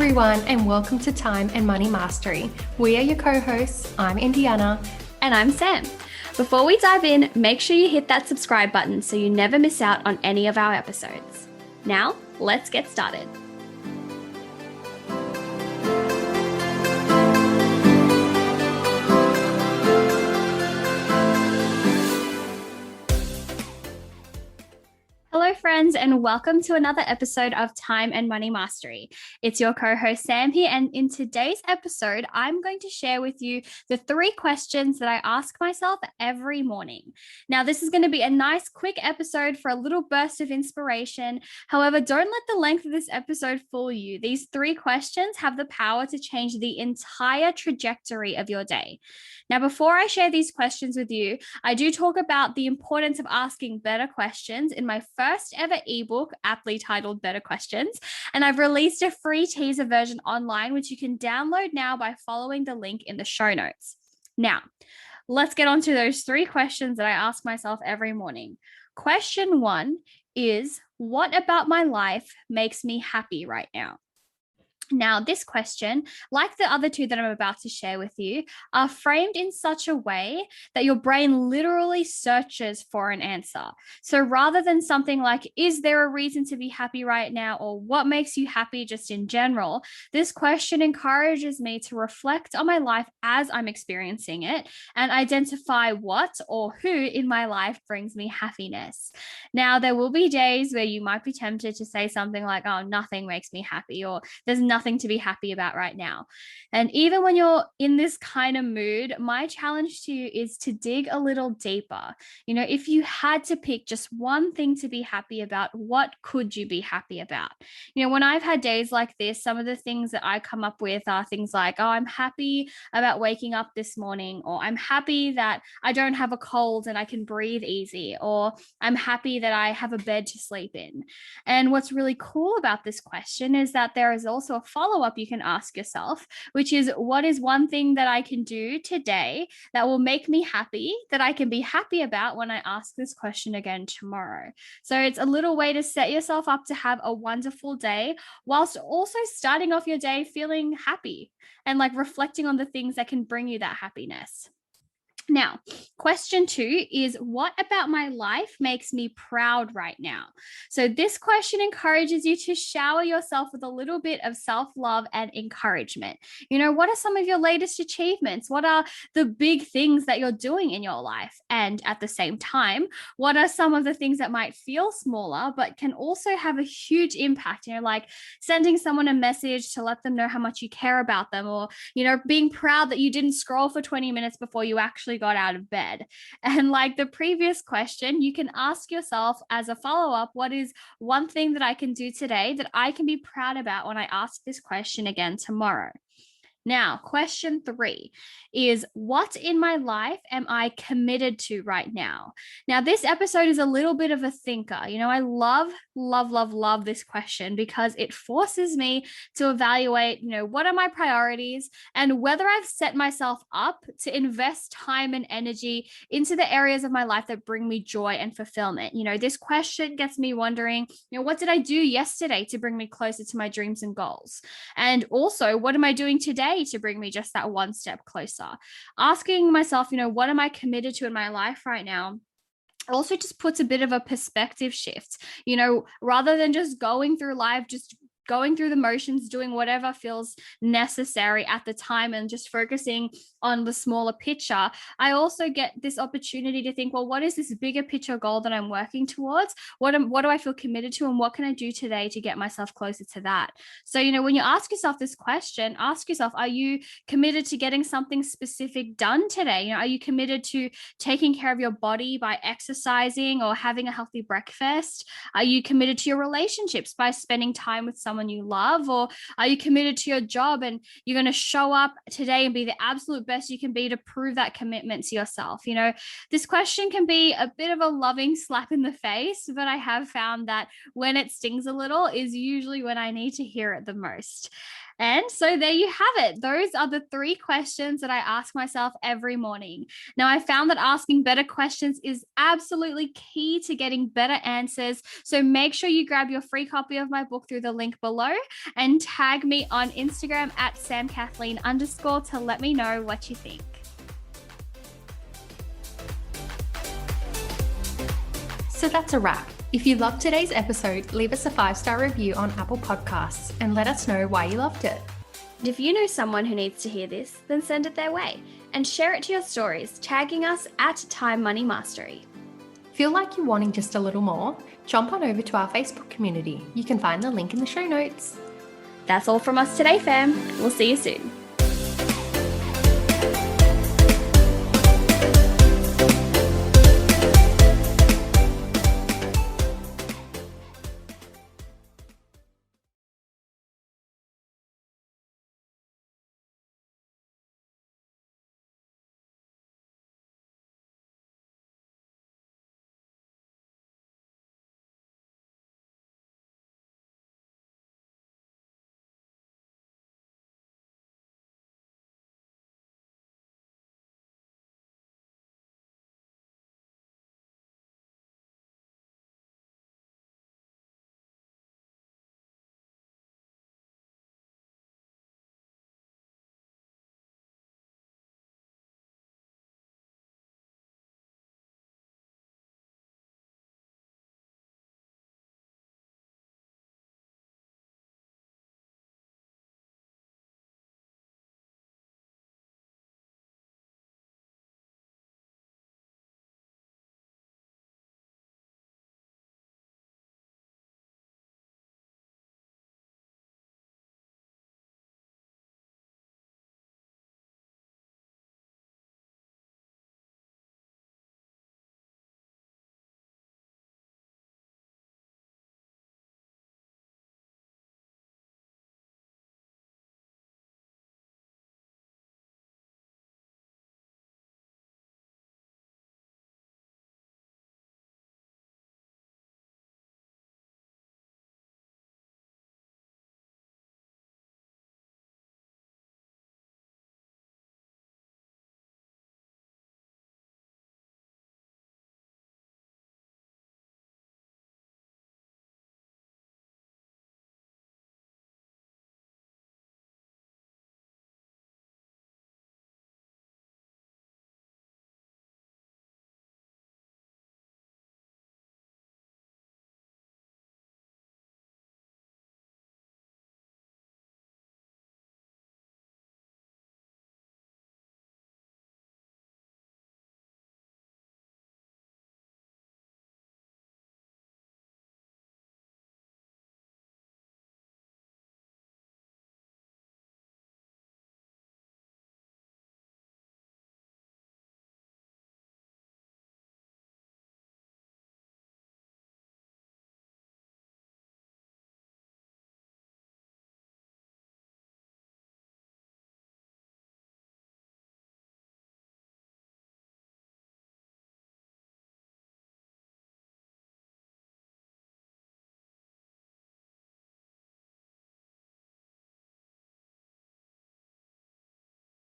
everyone, and welcome to Time and Money Mastery. We are your co-hosts. I'm Indiana. And I'm Sam. Before we dive in, make sure you hit that subscribe button so you never miss out on any of our episodes. Now, let's get started. Hello, friends, and welcome to another episode of Time and Money Mastery. It's your co-host Sam here, and in today's episode, I'm going to share with you the 3 questions that I ask myself every morning. Now, this is going to be a nice, quick episode for a little burst of inspiration. However, don't let the length of this episode fool you. These 3 questions have the power to change the entire trajectory of your day. Now, before I share these questions with you, I do talk about the importance of asking better questions in my first ever ebook, aptly titled Better Questions. And I've released a free teaser version online, which you can download now by following the link in the show notes. Now, let's get on to those 3 questions that I ask myself every morning. Question 1 is, what about my life makes me happy right now? Now, this question, like the other 2 that I'm about to share with you, are framed in such a way that your brain literally searches for an answer. So rather than something like, is there a reason to be happy right now? Or what makes you happy just in general? This question encourages me to reflect on my life as I'm experiencing it and identify what or who in my life brings me happiness. Now, there will be days where you might be tempted to say something like, oh, nothing makes me happy, or there's nothing to be happy about right now. And even when you're in this kind of mood, my challenge to you is to dig a little deeper. You know, if you had to pick just one thing to be happy about, what could you be happy about? You know, when I've had days like this, some of the things that I come up with are things like, oh, I'm happy about waking up this morning, or I'm happy that I don't have a cold and I can breathe easy, or I'm happy that I have a bed to sleep in. And what's really cool about this question is that there is also a follow-up you can ask yourself, which is, what is one thing that I can do today that will make me happy, that I can be happy about when I ask this question again tomorrow? So it's a little way to set yourself up to have a wonderful day whilst also starting off your day feeling happy and like reflecting on the things that can bring you that happiness. Now, question 2 is, what about my life makes me proud right now? So this question encourages you to shower yourself with a little bit of self-love and encouragement. You know, what are some of your latest achievements? What are the big things that you're doing in your life? And at the same time, what are some of the things that might feel smaller, but can also have a huge impact? You know, like sending someone a message to let them know how much you care about them, or, you know, being proud that you didn't scroll for 20 minutes before you actually got out of bed. And like the previous question, you can ask yourself as a follow-up, what is one thing that I can do today that I can be proud about when I ask this question again tomorrow? Now, question 3 is, what in my life am I committed to right now? Now, this episode is a little bit of a thinker. You know, I love this question because it forces me to evaluate, you know, what are my priorities and whether I've set myself up to invest time and energy into the areas of my life that bring me joy and fulfillment. You know, this question gets me wondering, you know, what did I do yesterday to bring me closer to my dreams and goals? And also, what am I doing today to bring me just that one step closer? Asking myself, you know, what am I committed to in my life right now? Also just puts a bit of a perspective shift, you know, rather than just going through life, just going through the motions, doing whatever feels necessary at the time and just focusing on the smaller picture. I also get this opportunity to think, well, what is this bigger picture goal that I'm working towards? What do I feel committed to, and what can I do today to get myself closer to that? So, you know, when you ask yourself this question, ask yourself, are you committed to getting something specific done today? You know, are you committed to taking care of your body by exercising or having a healthy breakfast? Are you committed to your relationships by spending time with someone you love? Or are you committed to your job and you're going to show up today and be the absolute best you can be to prove that commitment to yourself? You know, this question can be a bit of a loving slap in the face, but I have found that when it stings a little is usually when I need to hear it the most. And so there you have it. Those are the 3 questions that I ask myself every morning. Now, I found that asking better questions is absolutely key to getting better answers. So make sure you grab your free copy of my book through the link below and tag me on Instagram at samkathleen_ to let me know what you think. So that's a wrap. If you loved today's episode, leave us a 5-star review on Apple Podcasts and let us know why you loved it. And if you know someone who needs to hear this, then send it their way and share it to your stories, tagging us at Time Money Mastery. Feel like you're wanting just a little more? Jump on over to our Facebook community. You can find the link in the show notes. That's all from us today, fam. We'll see you soon.